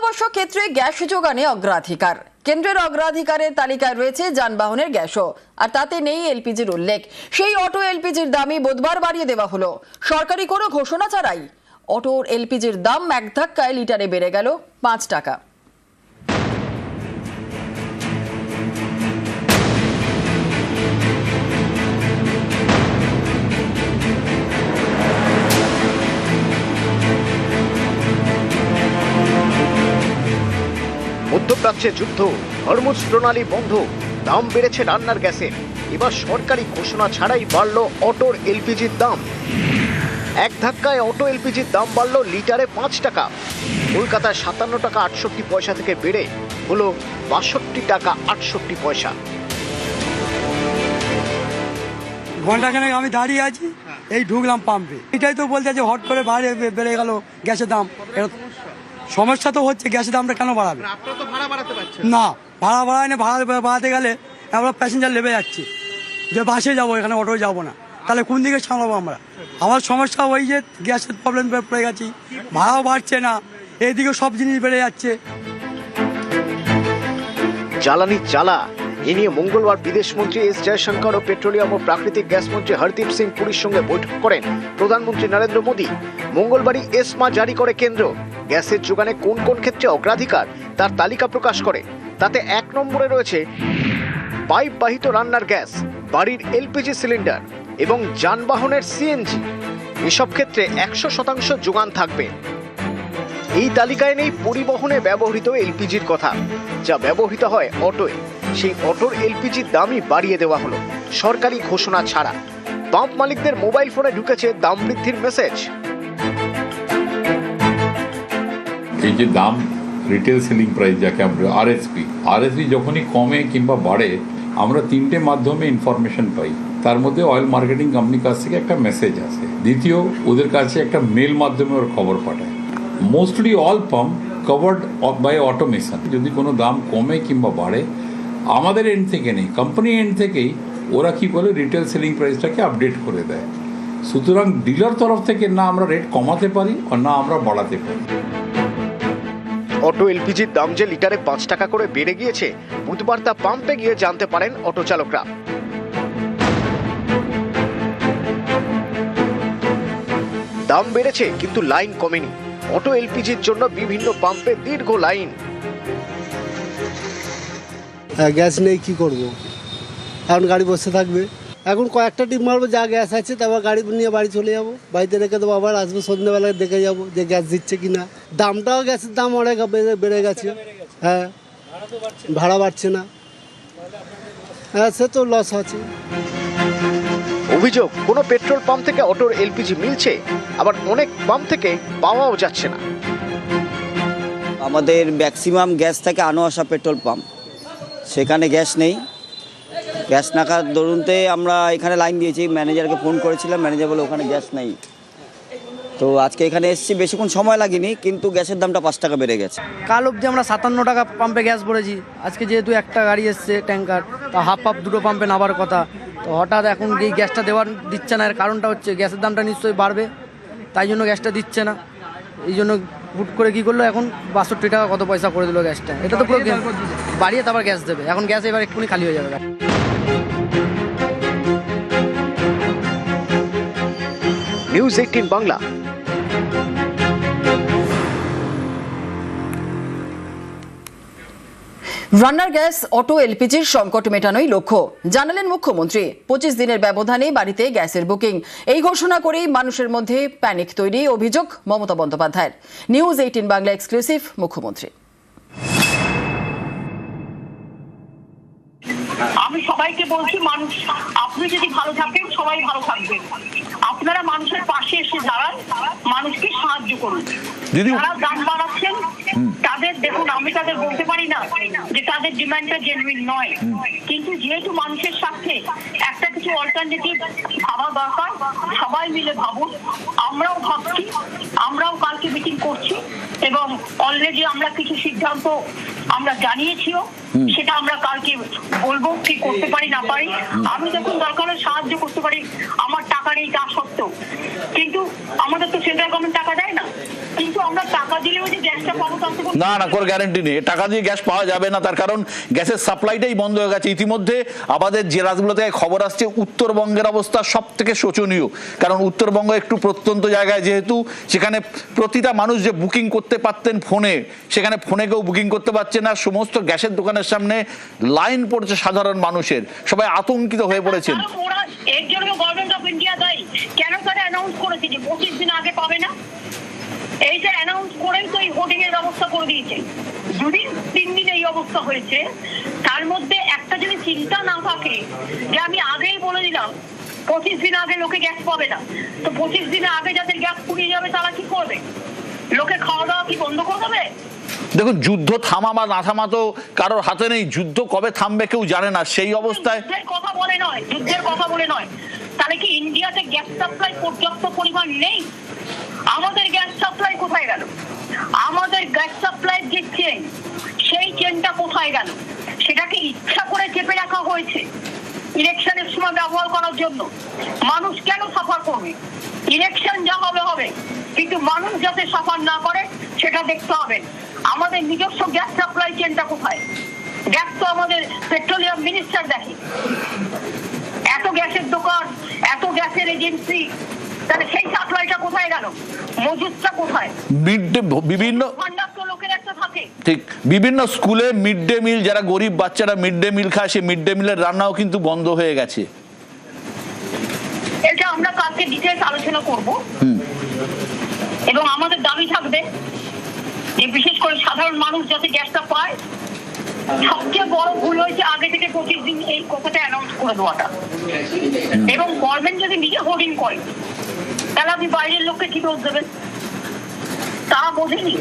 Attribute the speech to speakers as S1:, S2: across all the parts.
S1: অত্যাবশ্যক ক্ষেত্রে গ্যাস যোগানে অগ্রাধিকার। কেন্দ্রের অগ্রাধিকারের তালিকায় রয়েছে যানবাহনের গ্যাসও, আর তাতে নেই এলপিজির উল্লেখ। সেই অটো এলপিজির দামই বুধবার বাড়িয়ে দেওয়া হলো সরকারি কোনো ঘোষণা ছাড়াই। অটোর এলপিজির দাম এক ধাক্কায় লিটারে বেড়ে গেল 5 টাকা।
S2: মধ্যপ্রাচ্যে যুদ্ধ, হরমুজ প্রণালী বন্ধ, দাম বেড়েছে রান্নার গ্যাসের। এবার সরকারি ঘোষণা ছাড়াই বাড়ল অটোর এলপিজির দাম। এক ধাক্কায় অটো এলপিজির দাম বাড়ল লিটারে 5 টাকা। কলকাতায় 57 টাকা 68 পয়সা থেকে বেড়ে হলো 62 টাকা 68 পয়সা।
S3: ঘন্টাখানেক আমি দাঁড়িয়ে আছি, এই ঢুকলাম পাম্পে। এটাই তো বলতে যে হট করে বেড়ে গেল গ্যাসের দাম। সমস্যা তো হচ্ছে, গ্যাসের দামটা কেন বাড়াবে?
S4: আপনারা তো ভাড়া বাড়াতে পারছেন
S3: না, ভাড়া বাড়ায় না। ভাড়া বাড়াতে গেলে আমরা প্যাসেঞ্জার লেবে যাচ্ছি, যে বাসে যাবো, এখানে অটোয় যাবো না, তাহলে কোন দিকে সামলাবো আমরা? আমার সমস্যা ওই যে গ্যাসের প্রবলেম পড়ে গেছি, ভাড়াও বাড়ছে না, এইদিকে সব জিনিস বেড়ে যাচ্ছে।
S2: জ্বালানি জ্বালা, এ নিয়ে মঙ্গলবার বিদেশমন্ত্রী এস জয়শঙ্কর ও পেট্রোলিয়াম ও প্রাকৃতিক গ্যাস মন্ত্রী হরদীপ সিং পুরীর সঙ্গে বৈঠক করেন প্রধানমন্ত্রী নরেন্দ্র মোদী। মঙ্গলবারই এসমা জারি করে কেন্দ্র। গ্যাসের যোগানে কোন কোন ক্ষেত্রে অগ্রাধিকার তার তালিকা প্রকাশ করে। তাতে 1 নম্বরে রয়েছে পাইপ বাহিত রান্নার গ্যাস, বাড়ির এলপিজি সিলিন্ডার এবং যানবাহনের সিএনজি। এসব ক্ষেত্রে 100% যোগান থাকবে। এই তালিকায় নেই পরিবহনে ব্যবহৃত এলপিজির কথা, যা ব্যবহৃত হয় অটোয়। সেই অটোর এলপিজির দামই বাড়িয়ে দেওয়া হলো সরকারি ঘোষণা ছাড়া। পাম্প মালিকদের মোবাইল ফোনে ঢুকেছে দাম বৃদ্ধির মেসেজ।
S5: এই যে দাম, রিটেল সেলিং প্রাইস যাকে আমরা আরএসপি যখনই কমে কিংবা বাড়ে, আমরা 3টে মাধ্যমে ইনফরমেশন পাই। তার মধ্যে অয়েল মার্কেটিং কোম্পানির কাছ থেকে একটা মেসেজ আসে, দ্বিতীয় ওদের কাছে একটা মেল মাধ্যমে ওর খবর পাঠায়। Mostly all pump covered by automation. যদি কোনো দাম কমে কিংবা বাড়ে, আমাদের এন্ড থেকে নেই, কোম্পানি এন্ড থেকেই ওরা কি করে রিটেল সেলিং প্রাইসটাকে আপডেট করে দেয়। সুতরাং ডিলার তরফ থেকে না আমরা রেট কমাতে পারি আর না আমরা বাড়াতে পারি।
S2: অটো এলপিজির দাম যে লিটারে 5 টাকা করে বেড়ে গিয়েছে, বুধবার তা পাম্পে গিয়ে জানতে পারেন অটো চালকরা। দাম বেড়েছে কিন্তু লাইন কমেনি। অটো এলপিজির জন্য বিভিন্ন পাম্পে দীর্ঘ লাইন।
S6: গ্যাস নেই, কি করব? এখন গাড়ি বসে থাকবে। এখন কয়েকটা টিপ মারবো, যা গ্যাস আছে তারপর গাড়ি নিয়ে বাড়ি চলে যাবো, বাড়িতে রেখে দেবো, আবার আসবো সন্ধ্যেবেলায় দেখে যাবো যে গ্যাস দিচ্ছে কিনা। দামটাও, গ্যাসের দাম অনেক বেড়ে গেছে। হ্যাঁ, ভাড়া বাড়ছে না। হ্যাঁ, সে তো লস আছে।
S2: অভিযোগ, কোনো পেট্রোল পাম্প থেকে অটোর এলপিজি মিলছে, আবার অনেক পাম্প থেকে পাওয়াও যাচ্ছে না।
S7: আমাদের ম্যাক্সিমাম গ্যাস থাকে আনোয়াসা পেট্রোল পাম্প, সেখানে গ্যাস নেই। গ্যাস নাকার দরুনতে আমরা এখানে লাইন দিয়েছি, ম্যানেজারকে ফোন করেছিলাম, ম্যানেজার বলে ওখানে গ্যাস নেই। তো আজকে এখানে এসেছি, বেশিক্ষণ সময় লাগেনি, কিন্তু গ্যাসের দামটা 5 টাকা বেড়ে গেছে।
S3: কাল অবধি আমরা 57 টাকা পাম্পে গ্যাস ভরেছি। আজকে যেহেতু একটা গাড়ি এসছে ট্যাঙ্কার, তা হাফ দুটো পাম্পে নামার কথা, তো হঠাৎ এখন এই গ্যাসটা দিচ্ছে না। এর কারণটা হচ্ছে গ্যাসের দামটা নিশ্চয়ই বাড়বে, তাই জন্য গ্যাসটা দিচ্ছে না। এই জন্য হুট করে কি করলো, এখন 62 টাকা কত পয়সা করে দিল গ্যাসটা। এটা তো পুরো বাড়িয়ে তারপর গ্যাস দেবে। এখন গ্যাস এবার এক্ষুনি খালি হয়ে যাবে।
S2: নিউজ 18 বাংলা।
S1: রান্নার গ্যাস, অটো এলপিজির সংকট মেটানোই লক্ষ্য জানালেন মুখ্যমন্ত্রী। 25 দিনের ব্যবধানে বাড়িতে গ্যাসের বুকিং, এই ঘোষণা করেই মানুষের মধ্যে প্যানিক তৈরি, অভিযোগ মমতা বন্দ্যোপাধ্যায়ের। নিউজ 18 বাংলা এক্সক্লুসিভ মুখ্যমন্ত্রী।
S8: আমি সবাইকে বলছি, মানুষ আপনি যদি ভালো থাকেন সবাই ভালো থাকবেন। আপনারা মানুষের পাশে এসে দাঁড়ান, মানুষকে সাহায্য করুন। যারা দাম বাড়াচ্ছেন তাদের দেখুন, আমি তাদের বলতে পারি না যে তাদের ডিমান্ডটা জেনুইন নয়, কিন্তু যেহেতু মানুষের সাথে একটা কিছু অল্টারনেটিভ ভাবা দরকার, সবাই মিলে ভাবুন। আমরাও ভাবছি, আমরাও কালকে মিটিং করছি এবং অলরেডি আমরা কিছু সিদ্ধান্ত আমরা জানিয়েছিও, সেটা আমরা কালকে বলবো কি করতে পারি না পারি। আমি যখন দরকার সাহায্য করতে পারি, আমার টাকা নেই তা সত্ত্বেও, কিন্তু আমাদের তো সেন্ট্রাল গভর্নমেন্ট টাকা দেয় না। কিন্তু আমরা টাকা দিলেও যে গ্যাসটা পাবো তার তো কোনো
S4: না না কোনো গ্যারান্টি নেই, টাকা দিয়ে গ্যাস পাওয়া যাবে না। তার কারণ গ্যাসের সাপ্লাইটাই বন্ধ হয়ে গেছে। ইতিমধ্যে আমাদের যে রাজ্যগুলো থেকে খবর আসছে উত্তরবঙ্গের অবস্থা সব থেকে শোচনীয়, কারণ উত্তরবঙ্গ একটু প্রত্যন্ত জায়গায়, যেহেতু সেখানে প্রতিটা মানুষ যে বুকিং করতে পারতেন ফোনে, সেখানে ফোনে কেউ বুকিং করতে পারছে না। সমস্ত গ্যাসের দোকানের সামনে লাইন পড়ছে সাধারণ মানুষের, সবাই আতঙ্কিত হয়ে পড়েছেন।
S8: কারণ ওরা এর জন্য গভর্নমেন্ট অফ ইন্ডিয়া দায়ী। কেন তারা অ্যানাউন্স করেছে যে 25 দিন আগে পাবে না? এইটা অ্যানাউন্স করেই তো এই হোর্ডিং এর ব্যবস্থা করে দিয়েছে। যদি 3 দিন এই অবস্থা হয়েছে, তার মধ্যে একটা যদি চিন্তা না থাকে যে আমি আগেই বলে দিলাম 25 দিন আগে লোকে গ্যাস পাবে না, তো 25 দিন আগে যাদের গ্যাস ফুরিয়ে যাবে তারা কি করবে? লোকে খাওয়া দাওয়া কি বন্ধ করে দেবে?
S4: দেখুন, যুদ্ধ থামা বা না থামা তো কারোর হাতে নেই, যুদ্ধ কবে থামবে কেউ জানে না। সেই অবস্থায়
S8: যুদ্ধের কথা বলে নয়, তাহলে কি ইন্ডিয়াতে গ্যাস সাপ্লাই পর্যাপ্ত পরিমাণ নেই? আমাদের গ্যাস সাপ্লাই কোথায় গেল? আমাদের গ্যাস সাপ্লাই যে চেন, সেই চেনটা কোথায় গেল? সেটাকে ইচ্ছা করে চেপে রাখা হয়েছে ইলেকশনের সময় ব্যবহার করার জন্য। মানুষ কেন সাফার করবে? ইলেকশন যা হবে হবে, কিন্তু মানুষ যাতে সাফার না করে সেটা দেখতে হবে। আমাদের নিজস্ব গ্যাস সাপ্লাই চেনটা কোথায়? গ্যাস তো আমাদের পেট্রোলিয়াম মিনিস্টার দেখে। এত গ্যাসের দোকান, এত গ্যাসের এজেন্সি, তাহলে সেই সাপ্লাইটা কোথায় গেল? মজুদটা কোথায়?
S4: বিভিন্ন
S8: ভান্ডার তো লোকের একটা থাকে।
S4: ঠিক, বিভিন্ন স্কুলে মিড ডে মিল, যারা গরিব বাচ্চারা মিড ডে মিল খায়, সেই মিড ডে মিলের রান্নাও কিন্তু বন্ধ হয়ে গেছে।
S8: এটা আমরা কালকে ডিটেইলস আলোচনা করব এবং আমাদের দাবি থাকবে যে বিশেষ করে সাধারণ মানুষ যাতে গ্যাসটা পায়। সবচেয়ে বড় ভুল হয়েছে আগে থেকে 25 দিন এই কথাটা অ্যানাউন্স করে দেওয়াটা। এবং গভর্নমেন্ট যদি নিজে হোর্ডিং করে, তাহলে আপনি বাইরের লোককে কি দোষ দেবেন? তারা বোঝেনি,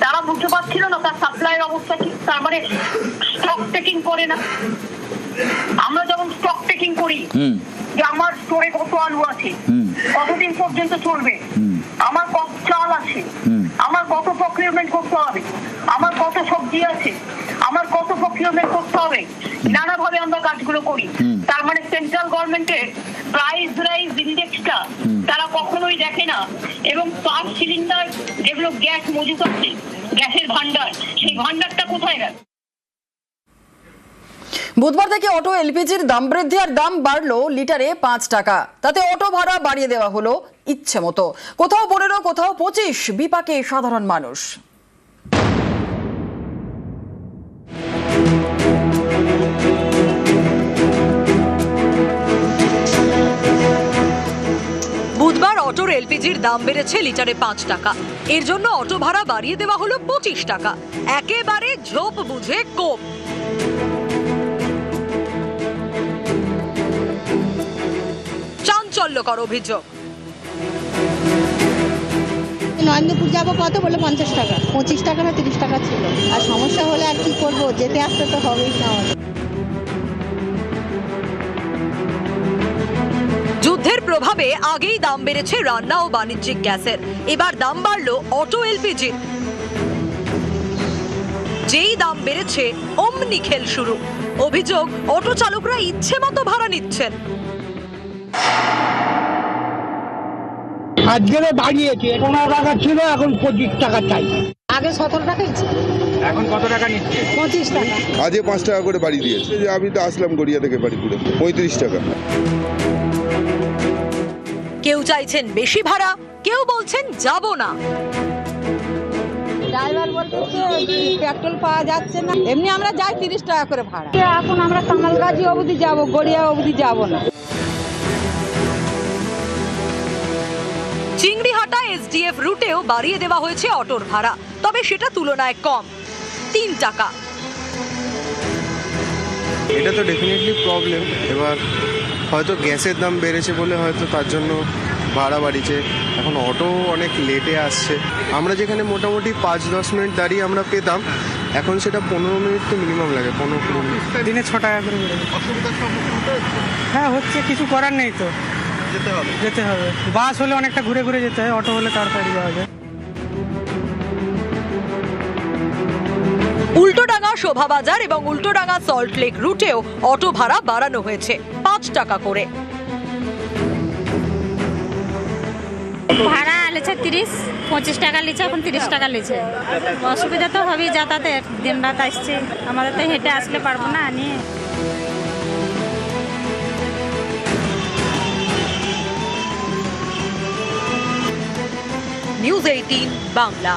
S8: তারা বুঝতে পারছিল না তার সাপ্লাইয়ের অবস্থা কি। তার মানে স্টক টেকিং করে না। আমরা যখন স্টক টেকিং করি যে আমার স্টোরে কত আলু আছে, কতদিন পর্যন্ত চলবে, আমার কত চাল আছে, আমার কত প্রকিউরমেন্ট করতে হবে, আমার কত সবজি আছে, আমার কত প্রকিউরমেন্ট করতে হবে, নানাভাবে আমরা কাজগুলো করি। তার মানে সেন্ট্রাল গভর্নমেন্টের প্রাইস রাইজ ইন্ডেক্সটা তারা কখনোই দেখে না। এবং পার সিলিন্ডার যেগুলো গ্যাস মজুত আছে, গ্যাসের ভান্ডার, সেই ভান্ডারটা কোথায় গেল?
S1: বুধবার থেকে অটো এলপিজির দাম বৃদ্ধি আর দাম বাড়লো লিটারে 5 টাকা। তাতে অটো ভাড়া বাড়িয়ে দেওয়া হলো ইচ্ছে মতো, কোথাও 15, কোথাও 25। বিপাকে সাধারণ মানুষ।
S9: বুধবার অটোর এলপিজির দাম বেড়েছে লিটারে 5 টাকা। এর জন্য অটো ভাড়া বাড়িয়ে দেওয়া হলো 25 টাকা। একেবারে ঝোপ বুঝে কোপ। চাঞ্চল্যকর অভিযোগ।
S10: নরেন্দ্রপুর যাবো কত বলে 50 টাকা, 25 টাকা না 30 টাকা ছিল। আর সমস্যা হলে আর কি করবো, যেতে আসতে তো হবেই না আমাদের।
S9: যুদ্ধের প্রভাবে আগেই দাম বেড়েছে রান্না ও বাণিজ্যিক গ্যাসের, এবার দাম বাড়লো অটো এলপিজি। যেই দাম বেড়েছে অমনি খেল শুরু। অভিযোগ, অটো চালকরা ইচ্ছে মতো ভাড়া নিচ্ছেন।
S11: আজকে বাড়িয়েছে, 15 টাকা ছিল, এখন 25 টাকা চাই।
S10: আগে 17 টাকাই ছিল,
S11: এখন কত টাকা নিচ্ছে?
S10: 25 টাকা।
S12: আজকে 5 টাকা করে বাড়ি দিয়েছে। যে আমি তো আসলাম গড়িয়া থেকে বাড়িপুরে, 35 টাকা।
S9: কেউ চাইছেন বেশি ভাড়া, কেউ বলছেন যাব না।
S10: ড্রাইভার বলতেছে পেট্রোল পাওয়া যাচ্ছে না, এমনি আমরা যাই 30 টাকা করে ভাড়া। এখন আমরা কামালগাজি অবধি যাব, গড়িয়া অবধি যাব না।
S9: চিংড়িহাটা এসডিএফ রুটেও বাড়িয়ে দেওয়া হয়েছে অটোর ভাড়া, তবে সেটা তুলনায় কম, 3 টাকা।
S13: এটা তো ডেফিনেটলি প্রবলেম। এবার হয়তো গ্যাসের দাম বেড়েছে বলে হয়তো তার জন্য ভাড়া বাড়িছে। এখন অটো অনেক লেটে আসছে। আমরা যেখানে মোটামুটি 5-10 মিনিট দাঁড়িয়ে আমরা পেতাম, এখন সেটা 15 মিনিট তো মিনিমাম লাগে, 15-20 মিনিট।
S11: দিনে 6 টাকা করে বেড়ে গেছে। হ্যাঁ হচ্ছে, কিছু করার নেই তো, যেতে হবে। বাস হলে অনেকটা ঘুরে ঘুরে যেতে হয়, অটো হলে তাড়াতাড়ি যাওয়া যায়।
S9: উল্টোডাঙ্গা শোভাবাজার এবং উল্টোডাঙ্গা সল্টলেক রুটেও অটো ভাড়া বাড়ানো হয়েছে 5 টাকা করে।
S10: ভাড়া আলেছে 30-25 টাকা লিছে, এখন 30 টাকা লিছে। অসুবিধা তো হবেই, যাতায়াতের দিন রাত আসছে, আমাদের তো হেঁটে আসলে পারবো না নিয়ে।
S9: নিউজ 18 বাংলা।